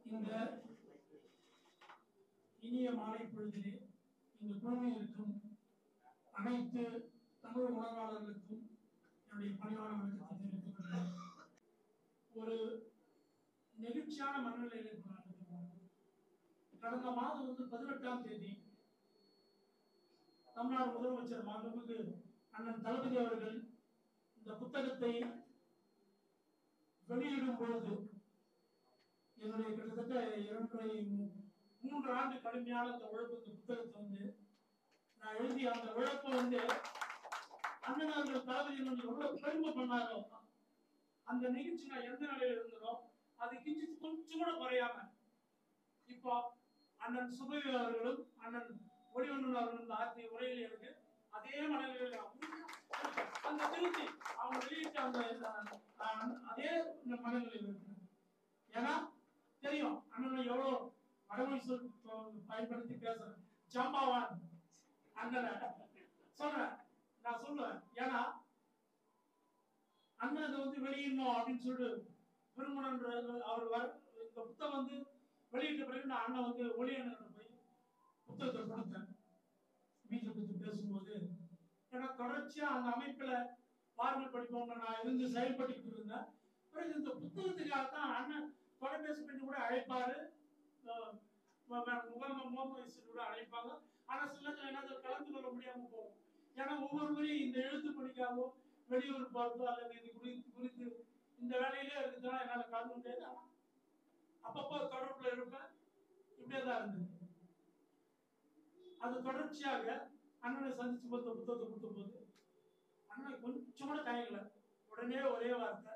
இந்த இனிய மாலை பொழுதிலே இந்த குழுவில் இருக்கும் அனைத்து தமிழ் உணர்வாளர்களுக்கும் என்னுடைய பணிவான வணக்கத்தை தெரிவித்துக் கொள்கிறேன். ஒரு நெகிழ்ச்சியான மனநிலையில் இருக்கிறார்கள். கடந்த மாதம் 18ஆம் தேதி தமிழ்நாடு முதலமைச்சர் மாண்புமிகு அண்ணன் தளபதி அவர்கள் இந்த புத்தகத்தை வெளியிடும் பொழுது என்னுடைய கிட்டத்தட்ட 3 ஆண்டு கடுமையான அந்த உழைப்பு இந்த புத்தகத்தை நான் எழுதிய அந்த உழைப்பை அண்ணன் அவர்கள் தளபதி எவ்வளவு பெருமை பண்ணாரோ அந்த நிகழ்ச்சி நான் எந்த நிலையில இருந்ததோ அது கொஞ்சம் கூட குறையாம இப்போ அண்ணன் சுபவி அவர்களும் அண்ணன் ஒளிவண்ணன் அவர்களும் ஆற்றிய உரையில் எனக்கு அதே மனநிலையில் அந்த திருச்சி அவங்க வெளியிட்ட அந்த அதே மனநிலையில் இருக்கு. ஏன்னா தெரியும் அண்ணன் எவ்வளவு வடமொழி சொல் பயன்படுத்தி பேசுறேன். ஜாம்பாவான் அண்ணனை சொல்றேன், நான் சொல்லுவேன். ஏன்னா அண்ணன் அதை வெளியிடணும் அப்படின்னு சொல்லிட்டு விரும்புகின்ற அவர் இந்த புத்தகம் வெளியிட்ட பிறகு நான் அண்ணன் ஒளி அண்ணன் போய் புத்தகத்தை கொடுத்தேன். வீட்டில் கொடுத்து பேசும்போது ஏன்னா தொடர்ச்சியா அந்த அமைப்புல வார்மல் படிப்பவங்க நான் இருந்து செயல்பட்டு இருந்தேன். பிறகு இந்த புத்தகத்துக்காகத்தான் அண்ணன் தொலைபேசி பண்ணி கூட அழைப்பாரு, கூட அழைப்பாங்க. ஆனா சில நேரத்தில் கலந்து கொள்ள முடியாம போகும். ஏன்னா ஒவ்வொரு முறையும் இந்த எழுத்து பணிக்காகவோ வெளியூர் பார்த்தோ அல்லது இது குறித்து இந்த வேலையிலே இருக்குதுன்னா என்னால கலந்து முடியாது. ஆனா அப்பப்போ தொடர்புல இருப்பேன். இப்படியேதான் இருந்தது. அது தொடர்ச்சியாக அண்ணனை சந்திச்சு போது புத்தகத்தை கொடுத்த போது அண்ணன் கொஞ்சம் கூட தயங்கல. உடனே ஒரே வார்த்தை,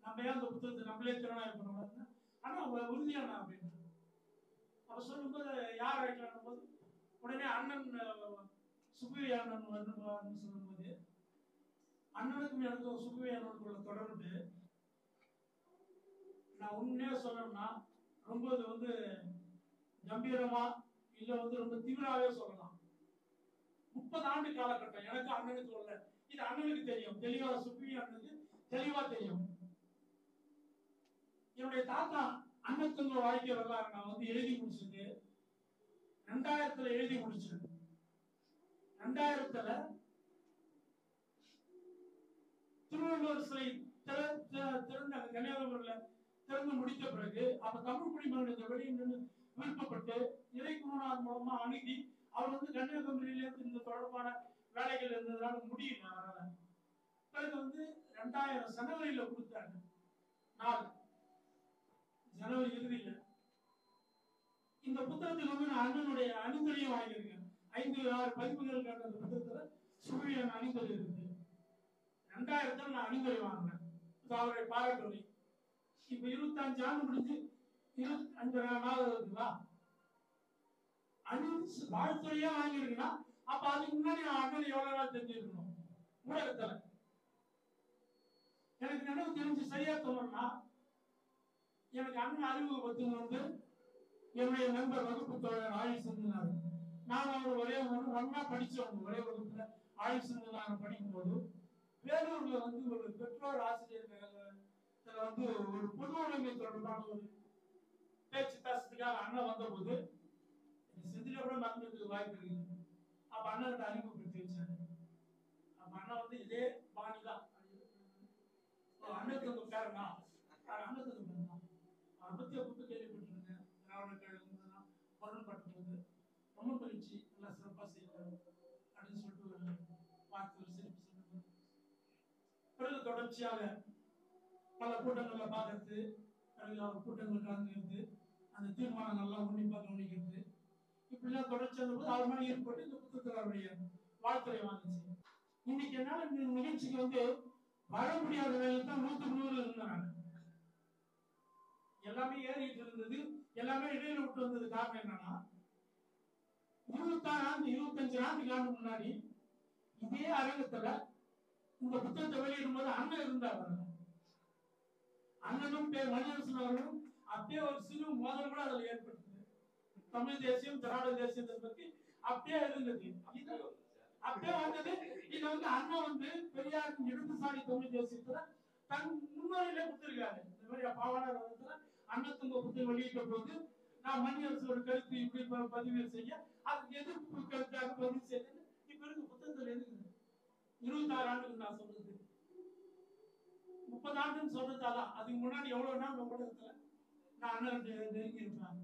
நம்ம ஏன் அந்த புத்தகத்தை நம்மளே திறனாய்வு பண்ண ஆனா உறுதியான அப்படின்னு அப்ப சொல்லும்போது யார் அழைக்கலாம் போது உடனே அண்ணன் சுபவி அண்ணன் வந்து சொல்லும்போது அண்ணனுக்கும் எனக்கும் சுபவி அண்ணனுக்குள்ள தொடர்பு நான் உண்மையா சொல்லணும்னா ரொம்ப இது கம்பீரமா இல்ல ரொம்ப தீவிரமாவே சொல்லலாம். 30 ஆண்டு காலகட்டம் எனக்கு அண்ணனுக்கு உள்ள இது அண்ணனுக்கு தெரியும், தெளிவா சுபவி அண்ணனுக்கு தெளிவா தெரியும். என்னுடைய தாத்தா அண்ணத்துங்க வாழ்க்கை வரலாறு நான் எழுதி முடிச்சது 2000 எழுதி முடிச்சேன். 2000 திருவள்ளுவர் சிலை திறந்த கன்னியாகுமரியில திறந்து முடித்த பிறகு அப்ப தமிழ் குடிமகன் வெளியே விருப்பப்பட்டு இறைக்குமரனார் மூலமா அணுகி அவர் கன்னியாகுமரியிலிருந்து இந்த தொடர்பான வேலைகள் இருந்ததுனால முடியல. அதனால பிறகு 2000 ஜனவரியில கொடுத்தாங்க. நாள் ஜனவரி இறுதியில இந்த புத்தகத்துக்கு நான் அண்ணனுடைய அணிந்தலையும் வாங்கியிருக்கேன். 5-6 பதிப்புகள் கண்ட அந்த புத்தகத்துல சுழியான அணிந்தல் இருக்கு. 2000 நான் அணிந்தலை வாங்கினேன். அவருடைய பாராட்டுரை இப்ப 25 ஆண்டு முடிஞ்சு 25 நாள் இருக்குங்களா வாழ்த்துறையா வாங்கியிருக்குன்னா அப்ப அதுக்கு முன்னாடி நான் அண்ணன் எவ்வளவு நாள் தெரிஞ்சிருக்கணும். ஊடகத்துல எனக்கு நினைவு தெரிஞ்சு சரியா சொல்லணும்னா எனக்கு அண்ணன் அறிமுகப்படுத்துங்க என்னுடைய நண்பர் வகுப்பு தோழர் ஆயுள் சிந்தனார். நான் அவர் ஒரே ஒன்னா படிச்சவங்க ஒரே வகுப்புல ஆயுள் சிந்தனார் படிக்கும் போது வேலூர்ல ஒரு பெற்றோர் ஆசிரியர்கள் ஒரு பொது உடைமை தொடர்பான ஒரு பேச்சு பேசுறதுக்காக அண்ணன் வந்த போது செந்தில கூட மறந்துட்டு வாய்ப்பு இருக்குது. அப்ப அண்ணன் அறிமுகப்படுத்தி வச்சாரு. அப்ப அண்ணன் இதே பாணிதான் அண்ணத்துக்கு பேரனா அண்ணத்துக்கு பேரனா அவரை பத்தி புத்து கேள்விப்பட்டிருந்தேன். திராவிட கழகம் பொருள்பட்டது ரொம்ப மகிழ்ச்சி, நல்லா சிறப்பா செய்யறாரு அப்படின்னு சொல்லிட்டு ஒரு வார்த்தைகள் சிறப்பு சொன்னது. பிறகு தொடர்ச்சியாக பல கூட்டங்கள்ல பார்க்கறது, பிறகு அவர் கூட்டங்கள் கலந்துக்கிறது, அந்த தீர்மானங்கள்லாம் உன்னிப்பாக கவனிக்கிறது, இப்படிலாம் தொடர்ச்சி போது அவர் மாதிரி ஏற்பட்டு இந்த புத்தகத்தில் அவருடைய வாழ்த்துறை வாங்கிச்சு. இன்னைக்கு என்னால இந்த நிகழ்ச்சிக்கு வர முடியாத வேலை தான் 100 இருந்தாங்க. எல்லாமே ஏறிட்டு இருந்தது, எல்லாமே இடையில விட்டு வந்தது. காரணம் என்னன்னா 25 ஆண்டுக்கு முன்னாடி இதே அரங்கத்துல இந்த புத்தகத்தை வெளியிடும் போது அண்ணன் இருந்தார். அண்ணனும் மணியரசன் அவர்களும் அப்படியே ஒரு சிறு மோதல் கூட அதில் ஏற்பட்டது. தமிழ் தேசியம் திராவிட தேசியத்தை பத்தி அப்படியே இருந்தது. இது அப்படியே வந்தது. இது அண்ணன் பெரியாரின் இடதுசாரி தமிழ் தேசியத்துல தன் முன்னுரையில கொடுத்திருக்காரு. இந்த மாதிரி பாவாணர் அண்ணத்துங்க புத்தகம் வெளியிட்ட போது நான் மணியரசோட கருத்து இப்படி பதிவு செய்ய அதுக்கு எதிர்ப்பு கருத்தாக பதிவு செய்தேன். இப்ப இருக்கு புத்தகத்தில் எதுக்கு 26 ஆண்டுகள் நான் சொல்றது 30 ஆண்டுன்னு சொல்றதால அதுக்கு முன்னாடி எவ்வளவு நாள் ஊடகத்துல நான் அண்ணன் நெருங்கி இருப்பேன்.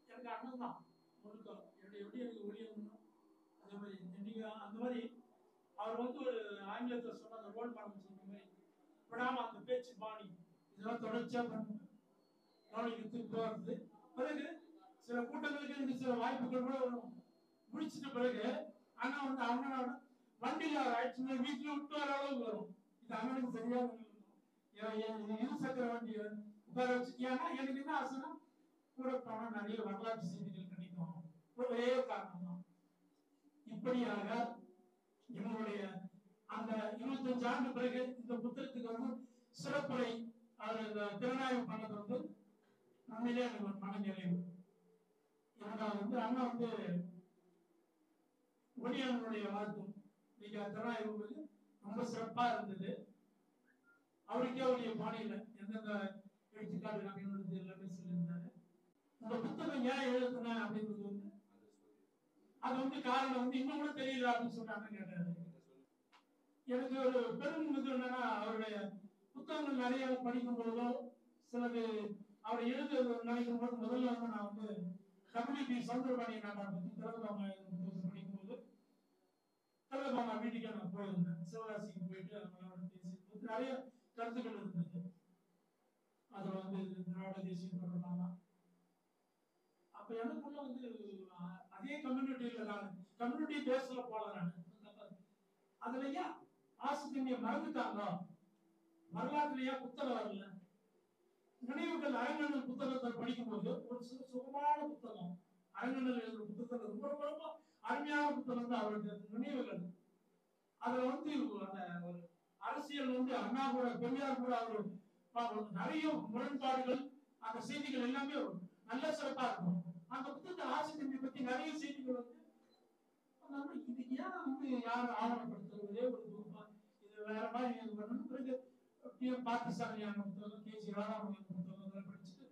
எனக்கு அண்ணன் தான் முழுக்க எப்படி எனக்கு ஒளியணும் அதே மாதிரி நீங்க அந்த மாதிரி அவர் வந்து ஒரு ஆங்கிலத்தில் சொன்ன அந்த ரோல் மாடல் சொன்ன மாதிரி விடாம அந்த பேச்சு பாணி இதெல்லாம் தொடர்ச்சியா கவனித்து போறது. பிறகு சில கூட்டங்களுக்கு எனக்கு சில வாய்ப்புகள் கூட வரும். முடிச்சிட்ட பிறகு அண்ணா வந்து அண்ணனோட வண்டியில ஆயிடுச்சுன்னா வீட்டுல விட்டு வர அளவுக்கு வரும். இது அண்ணனுக்கு சரியாக இருசக்கர வண்டியை உட்கார வச்சு ஏன்னா எனக்கு என்ன ஆசைன்னா கூட போனா நிறைய வரலாற்று செய்திகள் கிடைக்கும். ஒரே காரணம் தான். இப்படியாக என்னுடைய அந்த 25 ஆண்டு பிறகு இந்த புத்தகத்துக்கு வந்து சிறப்புரை அவர் திறனாய்வு பண்ணது வந்து உண்மையிலே எனக்கு ஒரு மன நிறைவு. வந்து அண்ணா வந்து ஒளியனுடைய வாழ்த்தும் நீங்க திறனாய்வு ரொம்ப சிறப்பா இருந்தது. அவருக்கே அவருடைய பாணியில எந்தெந்த எடுத்துக்காட்டு அப்படின்னு எல்லாமே சொல்லியிருந்தாரு. இந்த புத்தகம் ஏன் எழுதுனேன் அப்படின்றது வந்து அது வந்து காரணம் வந்து இன்னும் கூட தெரியல அப்படின்னு சொன்னாங்க கேட்டாரு. எனக்கு ஒரு பெரும் இது என்னன்னா அவருடைய புத்தகங்கள் நிறைய படிக்கும் பொழுதோ சிலது அவரை எழுத நினைக்கும் போது முதல்ல வந்து நான் வந்து WP சௌந்தரபாண்டிய நாட்டார் பத்தி திலகபாமா படிக்கும் போது திலகபாமா வீட்டுக்கு நான் போயிருந்தேன். சிவகாசிக்கு போயிட்டு அவங்களோட பேசி நிறைய கருத்துக்கள் இருந்தது. அதுல வந்து திராவிட தேசியம் தொடர்பான அப்ப எனக்குள்ள வந்து அதே கம்யூனிட்டியில நான் கம்யூனிட்டி பேஸ்ல போல நான் அதுலயா ஆசிரியர் மறந்துட்டாங்க வரலாற்றுலயா புத்தகம் வரல. நினைவுகள் அரங்கண்ணல் புத்தகத்தை படிக்கும்போது ஒரு சுகமான புத்தகம் அரங்கண்ணல் எழுதுற புத்தகத்துல ரொம்ப ரொம்ப அருமையான புத்தகம் தான் அவருடைய நினைவுகள். அதுல வந்து அந்த ஒரு அரசியல் வந்து அண்ணா கூட பெரியார் கூட அவரு நிறைய முரண்பாடுகள் அந்த செய்திகள் எல்லாமே நல்ல சிறப்பா இருக்கும். அந்த புத்தகத்தை ஆசிரியரை பத்தி நிறைய செய்திகள் வந்து இது ஏன் வந்து யாரும் ஆவணப்படுத்துறதே ஒரு இது வேற மாதிரி இது பண்ணணும். பிறகு பார்த்தசாரியான புத்தகம் KC ராதாமணியன் புத்தகம் படிச்சுட்டு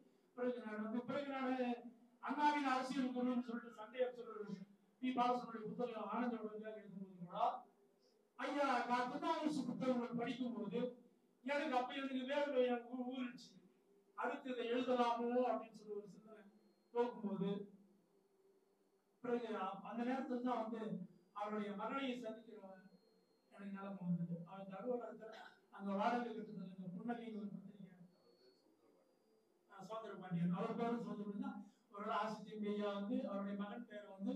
பிறகு நான் அண்ணாவின் அரசியல் குருன்னு சொல்லிட்டு சண்டையை சொல்ற பி பாலசுப்ரமணிய புத்தகம் ஆனந்த உடனடியாக எழுதும்போது ஐயா நான் திருநாவுக்கரசு புத்தகங்கள் படிக்கும் போது எனக்கு அப்ப எனக்கு வேறு எனக்கு ஊறிடுச்சு. அடுத்து இதை எழுதலாமோ அப்படின்னு சொல்லி ஒரு சிந்தனை போகும்போது பிறகு அந்த நேரத்துல தான் வந்து அவருடைய மகனை சந்திக்கிற எனக்கு நிலைமை வந்தது. அவர் தகவல் அங்க வாடகை கட்டுறதுல புன்னகைன்னு ஒரு பத்திரிகை சௌந்தரபாண்டியன் அவர் பேரும் சௌந்தரபாண்டியன் ஒரு ஆசிரியர் ஐயா வந்து அவருடைய மகன் பேரை வந்து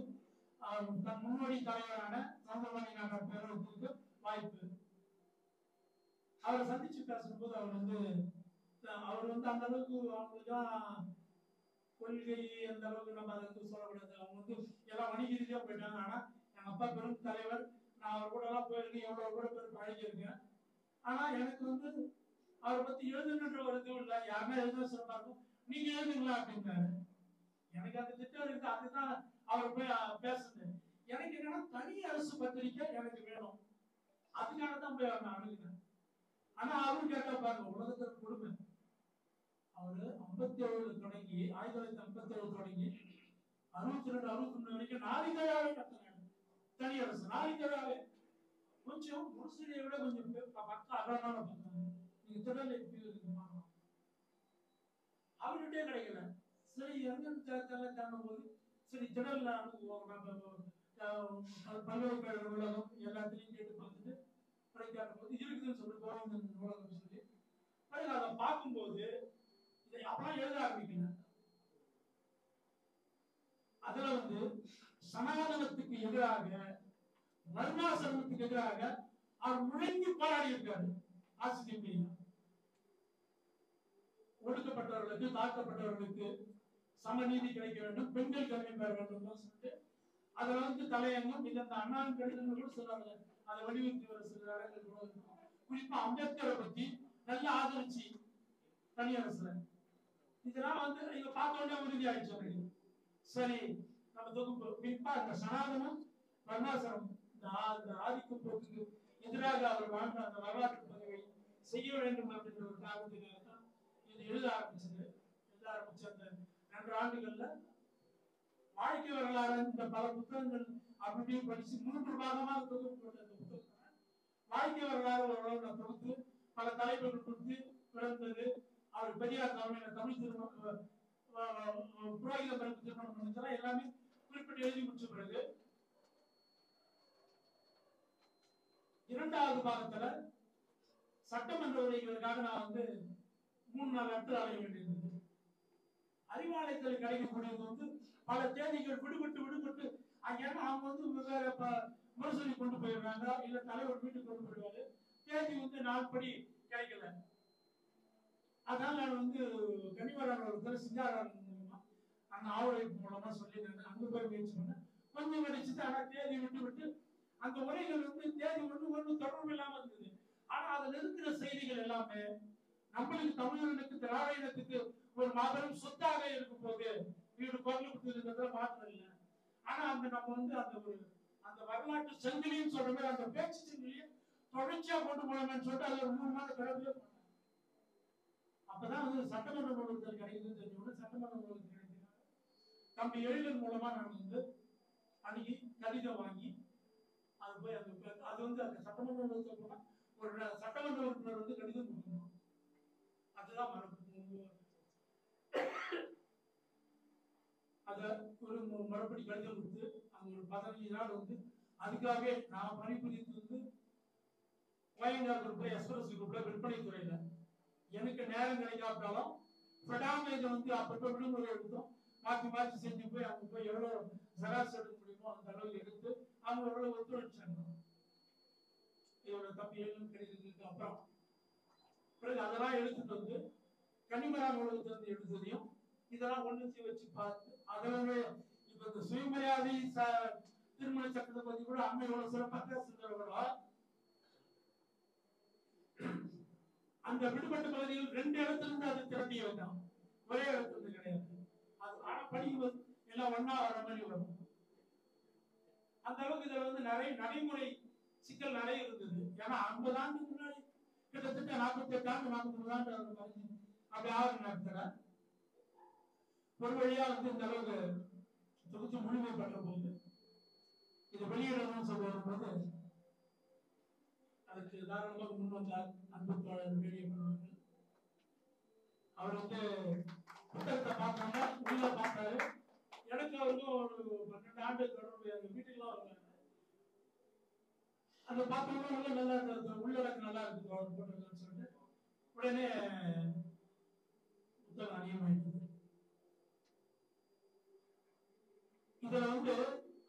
தன் முன்னோடி தலைவரான சௌந்தரபாண்டிய நாட்டார் பேரை வைத்திருக்க வாய்ப்பு. அவரை சந்திச்சு பேசும்போது அவர் வந்து அந்த அளவுக்கு அவங்களுக்குதான் கொள்கை அந்த அளவுக்கு நம்ம அதை வந்து சொல்லக்கூடாது. அவங்க வந்து எல்லாம் வணிக ரீதியா போயிட்டாங்க. ஆனா எங்க அப்பா பெரும் தலைவர், நான் அவர் கூட எல்லாம் போயிருக்கேன், எவ்வளவு கூட பேர் பழகிருக்கேன். ஆனா எனக்கு வந்து அவரை பத்தி எழுதுன்ற ஒரு இது இல்லை. யாருன்னா எழுத சிறப்பா இருக்கும், நீங்க எழுதுங்களா அப்படின்னாரு. எனக்கு அந்த திட்டம் இருக்கு, அதுதான் அவர் போய் பேசுது. எனக்கு என்னன்னா தனி அரசு பத்திரிக்கை எனக்கு வேணும், அதுக்காக தான் போய் அவர் அணுகுனேன். ஆனா அவரு கேட்டா பாருங்க உலகத்துல கொடுமை. அவரு 57 தொடங்கி 1957 தொடங்கி 62 63 வரைக்கும் நாளிதழாவே கட்டினாங்க. தனி அரசு நாளிதழாவே கொஞ்சம் முரசொலியை விட கொஞ்சம் பக்கம் அகலமான பக்கம். நீங்க திடல் எப்படி இருக்குமா அவர்கிட்டே கிடைக்கல. சரி எங்க தேடும் போது சரி திடல்ல பல்கலைக்கழக உலகம் எல்லாத்திலையும் கேட்டு பார்த்துட்டு கிடைக்காத போது இருக்குதுன்னு சொல்லி கோவிந்தன் நூலகம் சொல்லி அதை பார்க்கும்போது இதை அப்பெல்லாம் எழுத ஆரம்பிக்கல. அதுல வந்து சனாதனத்துக்கு எதிராக வர்ணாசிரமத்துக்கு எதிராக அவர் முழங்கி போராடி இருக்காரு. ஆசிரியர் ஒடுக்கப்பட்டவர்களுக்கு தாக்கப்பட்டவர்களுக்கு சமநீதி கிடைக்க வேண்டும், பெண்கள் கல்வி பெற வேண்டும் சொல்லிட்டு அதுல வந்து தலையங்கம் இது அந்த அண்ணாவின் கடிதங்கள் கூட சொல்றாங்க. அதை வலியுறுத்தி வர சில இடங்கள் கூட இருக்கும். குறிப்பா அம்பேத்கரை பத்தி நல்ல ஆதரிச்சு தனி அரசுல இதெல்லாம் வந்து இங்க பார்த்த உடனே உறுதி ஆயிடுச்சு. சரி நம்ம தொகுப்பு குறிப்பா இந்த சனாதனம் வர்ணாசிரம் இந்த ஆதிக்க போக்கு எதிராக அவர் வாழ்ந்த அந்த வரலாற்று பதிவை செய்ய வேண்டும் அப்படின்ற ஒரு காரணத்துக்காக தான் இது எழுத ஆரம்பிச்சது. 2 ஆண்டுகள்ல வாழ்க்கை வரலாறு இந்த பல புத்தகங்கள் அப்படி படிச்சு 3 பாகமாக தொகுப்பு போட்ட அந்த புத்தகத்தை வாழ்க்கை வரலாறு ஓரளவு நான் தொகுத்து பல தலைப்புகள் கொடுத்து பிறந்தது. அவர் பெரியார் தலைமையில தமிழ் திருமணம் புரோகித பிறப்பு திருமணம் பண்ணதெல்லாம் எல்லாமே குறிப்பிட்டு எழுதி முடிச்ச பிறகு 2வது பாகத்துல சட்டமன்ற உரைகளுக்காக நான் வந்து 3-4 இடத்துல அலைய வேண்டியிருந்தது. அறிவாலயத்தில் கிடைக்கக்கூடியது பல தேதிகள் விடுபட்டு ஏன்னா அவங்க வேற முரசொலி கொண்டு போயிடுறாங்க, இல்ல தலைவர் வீட்டுக்கு கொண்டு போயிடுவாரு, தேதி நாள்படி கிடைக்கல. அதனால நான் கனிமரான் சிங்காரான் மூலமா அந்த ஆவணம் மூலமா சொல்லி அங்க போய் முயற்சி பண்ணேன். கொஞ்சம் கிடைச்சிட்டு ஆனா தேதி விட்டு அந்த உரைகள் தேதி ஒண்ணு தொடர்பு இல்லாம இருந்தது. ஆனா அதுல இருக்கிற செய்திகள் எல்லாமே நம்மளுக்கு தமிழர்களுக்கு திராவிடத்துக்கு ஒரு மாபெரும் சொத்தாக இருக்கும் போது வீடு குரல் கொடுத்ததுன்றதுல மாற்றம் இல்லை. ஆனா நம்ம அந்த வரலாற்று சங்கிலின்னு சொல்ற மாதிரி அந்த பேச்சு சங்கிலியை தொடர்ச்சியா கொண்டு போனோம்னு சொல்லிட்டு அது ஒரு 3 மாதம் கடவுளே பண்ணேன். அப்பதான் சட்டமன்ற நூலகத்தில் கிடைக்குதுன்னு தெரிஞ்ச சட்டமன்ற நூலகத்தில் கிடைக்கிறாங்க. தம்பி எழிலன் மூலமா நான் அன்னைக்கு கடிதம் வாங்கி அது போய் அது அந்த சட்டமன்ற நூலகத்தில் போனா ஒரு சட்டமன்ற உறுப்பினர் கடிதம் கொடுக்கணும். அதுதான் மரபு. அத ஒரு மறுபடி கடிதம் கொடுத்து அங்க ஒரு 15 நாள் அதுக்காக நான் பணிபுரிந்து கோயங்கால் குரூப்ல எஸ்பிரஸ் குரூப்ல விற்பனை துறையில எனக்கு நேரம் கிடைக்காட்டாலும் விடாம இதை அப்பப்ப விடுமுறை எடுத்தோம் மாற்றி செஞ்சு போய் அவங்க போய் எவ்வளவு ஜெராக்ஸ் எடுக்க முடியுமோ அந்த அளவுக்கு எடுத்து அவங்க எவ்வளவு ஒத்துழைச்சாங்க. இதோட தம்பி கிடைக்கிறதுக்கு அப்புறம் பிறகு அதெல்லாம் எடுத்துட்டு கனிமரான் நூலகத்தை எடுத்ததையும் இதெல்லாம் ஒண்ணு வச்சு பார்த்து அதெல்லாமே இப்ப இந்த சுயமரியாதை திருமண சட்டத்தை பத்தி கூட அம்மையோட சிறப்பாக சென்றவர்களா அந்த விடுபட்ட பகுதியில் 2 இடத்துல இருந்து அது திரட்டி வைக்கலாம், ஒரே இடத்துல கிடையாது. அது ஆனா படிக்கும் எல்லாம் ஒன்னா வர மாதிரி வரும். அந்த அளவுக்கு இதுல நிறைய நடைமுறை சிக்கல் நிறைய இருந்தது. ஏன்னா 50 ஆண்டுக்கு முன்னாடி கிட்டத்தட்ட 48 ஆண்டு 49 ஆண்டு அப்படி ஆறு நேரத்துல ஒரு வழியா இந்த அளவுக்கு தொகுத்து முழுமை பண்ற போது இது வெளியிடணும்னு சொல்ல வரும்போது அதுக்கு தாராளமாக முன் வந்தார் அன்பு தோழர் வெளியிடுவார்கள். அவர் புத்தகத்தை பார்த்தாங்க, உள்ள பார்த்தாரு. எனக்கு அவருக்கும் ஒரு 12 ஆண்டு தொடர்பு. எங்க வீட்டுக்குலாம் வருவாங்க. அதை பார்த்தோம்னா உள்ள நல்லா இருக்கு, உள்ளடக்கு நல்லா இருக்கு அவர் போட்டிருக்கான்னு சொல்லிட்டு உடனே புத்தகம் அதிகமாயிடுது. இதுல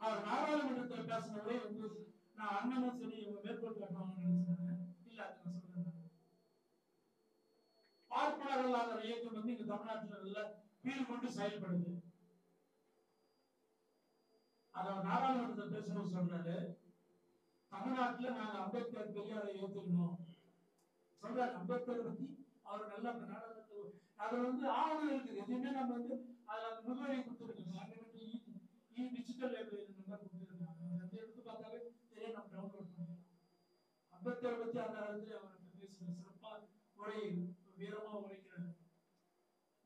அவர் நாடாளுமன்றத்தில் பேசினவரே நான் அண்ணனும் சரி இவங்க மேற்கோள் காட்டுவாங்கன்னு நினைச்சாங்க. இல்ல அது நான் சொல்றேன். பார்ப்பனர்கள் இயக்கம் இங்க தமிழ்நாட்டில் நல்ல பீல் கொண்டு செயல்படுது. அத நாடாளுமன்றத்தில் பேசணும் சொல்றாரு. தமிழ்நாட்டுல நாங்க அம்பேத்கர் பெரியாரை ஏத்துக்கணும் சொல்றாரு. அம்பேத்கரை பத்தி அவர் நல்ல நாடாளுமன்ற அதுல ஆவணம் இருக்குது. எதுவுமே நம்ம அதுல அந்த முகவரி கொடுத்துருக்கோம். டிஜிட்டல் லைப்ரரி நம்பர் கொடுத்துருக்காங்க. அதை எடுத்து பார்த்தாலே தெரியும், நம்ம டவுன்லோட் பண்ணிக்கலாம். அம்பேத்கரை பத்தி அந்த காலத்துல அவருக்கு பேசுற சிறப்பா உரை வீரமா உரைக்கிறார்.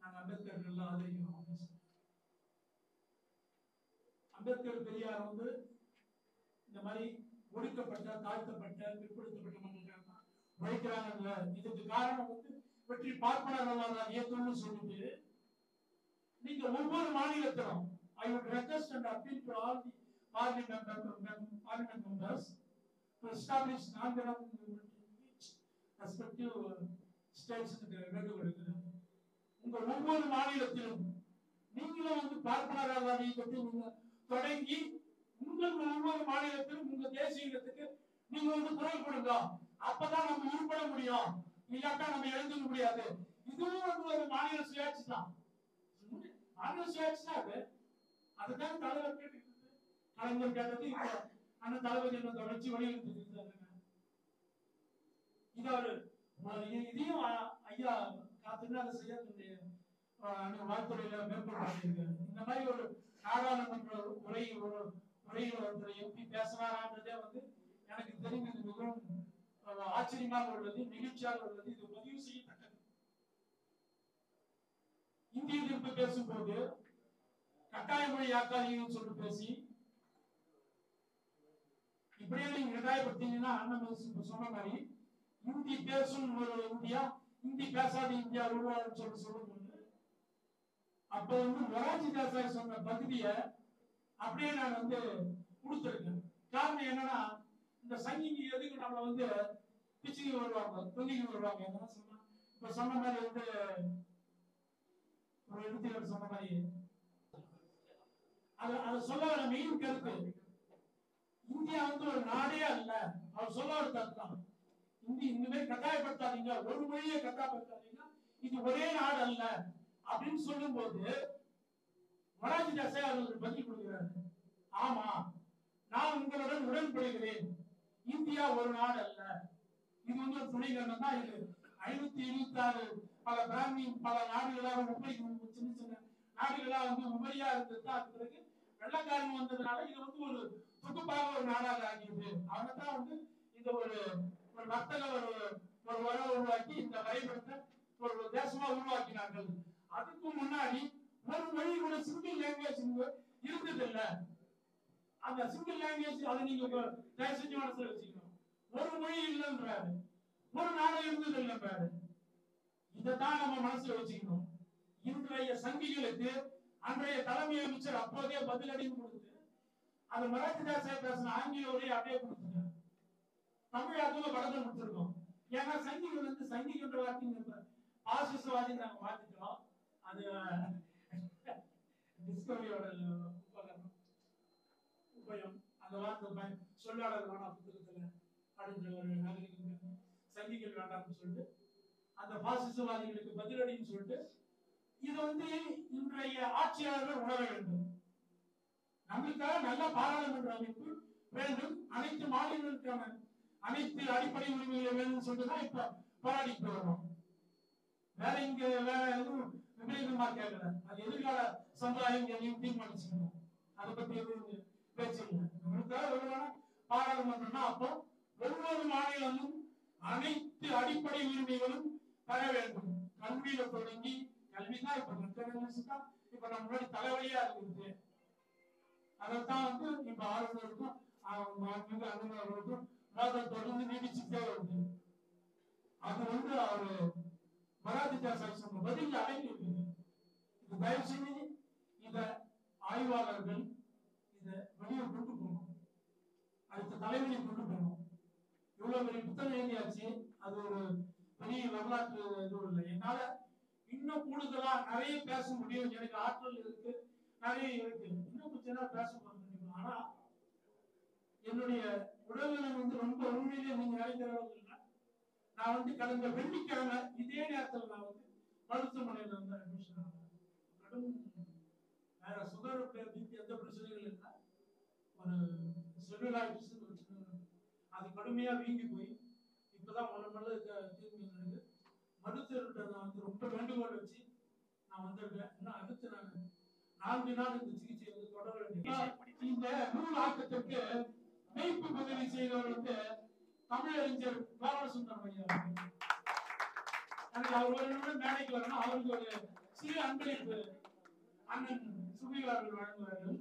நாங்க அம்பேத்கர் நல்லா ஆதரிக்கிறோம் அப்படின்னு சொல்லி அம்பேத்கர் பெரியார் இந்த மாதிரி ஒடுக்கப்பட்ட தாழ்த்தப்பட்ட பிற்படுத்தப்பட்ட மக்களுக்காக உழைக்கிறாங்கல்ல. இதுக்கு காரணம் வெற்றி பார்ப்பனர் இயக்கம்னு சொல்லிட்டு நீங்க ஒவ்வொரு மாநிலத்திலும் I would request and appeal to all the parliament members to establish non-governmental movement in each respective states வேண்டுகொள்கிறேன். உங்க ஒவ்வொரு மாநிலத்திலும் நீங்களும் பார்ப்பனர் இயக்கத்தை நீங்க தொடங்கி உங்கள் ஒவ்வொரு மாநிலத்திலும் உங்க தேசிய இனத்துக்கு நீங்க குரல் கொடுங்க. அப்பதான் நம்ம உருப்பட முடியும், இல்லாட்டா நம்ம எழுத முடியாது. இதுவும் ஒரு மாநில சுயாட்சி தான். மாநில சுயாட்சி தான் அது. அதுதான் தலைவர் கேட்டு கலைஞர் கேட்டது. இப்போ அந்த தலைவர் என்ன தொடர்ச்சி வலியுறுத்தி இது அவரு இதையும் ஐயா காத்துன்னு செய்ய வாழ்த்துறையில மேற்கொண்டிருக்காரு. இந்த மாதிரி ஒரு நாடாளுமன்ற உரையில் எப்படி பேசுறாரான்றதே எனக்கு தெரிந்தது மிகவும் ஆச்சரியமாக உள்ளது, நிகழ்ச்சியாக உள்ளது. இது பதிவு செய்யத்தக்கது. இந்திய எதிர்ப்பு பேசும்போது கட்டாய மொழியாக்காதீங்கன்னு சொல்லி பேசி இப்படியே நீங்க கட்டாயப்படுத்தீங்கன்னா நம்ம சொன்ன மாதிரி இந்தி பேசும் ஒரு இந்தியா, இந்தி பேசாத இந்தியா உருவாகும் சொல்லும்போது அப்ப மொரார்ஜி தேசாய் சொன்ன பகுதியை அப்படியே நான் கொடுத்துருக்கேன். காரணம் என்னன்னா, இந்த சங்கிங்க எதுக்கு நம்மள பிச்சுக்கு வருவாங்க, தொங்கிக்கு வருவாங்க. என்ன சொன்னா இப்ப சொன்ன மாதிரி ஒரு எடுத்துக்காட்டு சொன்ன மாதிரி அதை சொல்ல வர மெயின் கருத்து, இந்தியா ஒரு நாடே அல்ல. அவர் சொல்ல வர கருத்தான், இந்த மாதிரி கட்டாயப்படுத்தாதீங்க, ஒரு மொழியை கட்டாயப்படுத்தாதீங்க, இது ஒரே நாடு அல்ல அப்படின்னு சொல்லும் போது மொரார்ஜி தேசாய் அவர்கள் பதில் கொடுக்கிறார். ஆமா, நான் உங்களுடன் உடன்படுகிறேன், இந்தியா ஒரு நாடு அல்ல, இது ஒரு துணைக்கண்டம் தான். இது 526 பல பிராமின் பல நாடுகளாக சின்ன சின்ன நாடுகளாக உபரியா இருந்தது. அது பிறகு வெள்ளக்காரன் வந்ததுனால இது ஒரு தொகுப்பாக ஒரு நாடாக ஆகியது. அவங்கதான் இந்த ஒரு வர்த்தக ஒரு உறவை உருவாக்கி இந்த வரைபடத்தை ஒரு தேசமா உருவாக்கினார்கள். அதுக்கு முன்னாடி ஒரு மொழி கூட சிங்கிள் லாங்குவேஜ் இருந்தது இல்ல. அந்த சிங்கிள் லாங்குவேஜ் அதை நீங்க தயவு செஞ்சு மனசுல வச்சுக்கணும். ஒரு மொழி இல்லைன்றாரு, ஒரு நாடு இருந்தது இல்லைன்றாரு. இதைத்தான் நம்ம மனசுல வச்சுக்கணும். இன்றைய சங்கிகளுக்கு அன்றைய தலைமை அமைச்சர் அப்போதே பதிலடின்னு கொடுத்து அந்த மொரார்ஜி தேசாய் பேசின ஆங்கில உரையை அப்படியே கொடுத்துட்டாங்க. தமிழாத்துல படத்தை கொடுத்துருக்கோம். ஏன்னா சங்கிகள் சங்கின்ற வார்த்தை பாசிசவாதி நாங்க மாத்திக்கிறோம். அது டிஸ்கவரியோட உபயம். அந்த வார்த்தை சொல்லாளர் வேணாம் புத்தகத்துல அப்படின்ற ஒரு நாகரிக சங்கிகள் வேண்டாம்னு சொல்லிட்டு அந்த பாசிசவாதிகளுக்கு பதிலடின்னு சொல்லிட்டு இதை இன்றைய ஆட்சியாளர்கள் உணர வேண்டும். நம்மளுக்காக நல்ல பாராளுமன்ற அமைப்பு வேண்டும், அனைத்து மாநிலங்களுக்கான அனைத்து அடிப்படை உரிமைகளை வேணும்னு சொல்லிட்டுதான் இப்ப போராடிட்டு வரோம். வேற இங்க வேற எதுவும் விபரீதமா கேட்கல. அது எதிர்கால சமுதாயம் எதையும் தீர்மானிச்சுக்கணும். அதை பத்தி எதுவும் பேச்சு இல்லை. நம்மளுக்காக ஒருவான பாராளுமன்றம்னா அப்போ ஒவ்வொரு மாநிலமும் அனைத்து அடிப்படை உரிமைகளும் பெற வேண்டும். கல்வியில தொடங்கி, கல்விதான் இப்ப நம்ம முன்னாடி தலைவலியா இருக்குது. அதைத்தான் இப்ப ஆளுநருக்கும் அனுமதிக்கும் மோதல் தொடர்ந்து நீடிச்சுட்டே வருது. அது அவரு மொரார்ஜி தேசாய் சொன்ன பதில் அடங்கி இருக்குது. இது தயவு செஞ்சு இத ஆய்வாளர்கள் இத வெளியே கொண்டு போகணும், அடுத்த தலைவலி கொண்டு போகணும். இவ்வளவு பெரிய புத்தகம் எழுதியாச்சு, அது ஒரு பெரிய வரலாற்று எதுவும் இல்லை. என்னால இன்னும் கூடுதலா நிறைய பேச முடியும், எனக்கு ஆற்றல் இருக்கு, நிறைய இருக்கு, இன்னும் கொஞ்ச நேரம் பேச முடியும். ஆனா என்னுடைய உடல்நலம் ரொம்ப உண்மையிலேயே நீங்க நினைக்கிற அளவுக்கு இல்லை. நான் கடந்த வெள்ளிக்கிழமை இதே நேரத்தில் நான் மருத்துவமனையில அட்மிஷன் ஆனேன். கடும் வேற சுகர் பிபி எந்த பிரச்சனைகள் இல்லை, ஒரு செல்லுலாய்டிஸ் அது கடுமையா வீங்கி போய் இப்பதான் முதல்ல தீர்வு நடக்குது. மருத்துவர்கிட்ட நான் ரொம்ப வேண்டுகோள் வச்சு நான் வந்திருக்கேன். இன்னும் அடுத்து நான் 4 நாள் இந்த சிகிச்சை தொடர வேண்டிய. இந்த நூல் ஆக்கத்திற்கு மெய்ப்பு பதவி செய்தவர் தமிழறிஞர் பாலசுந்தரம் ஐயா. எனக்கு அவர் ஒரு மேடைக்கு வரணும், அவருக்கு ஒரு சிறு அன்பளிப்பு அண்ணன் சுபிகள் அவர்கள் வழங்குவார்கள்.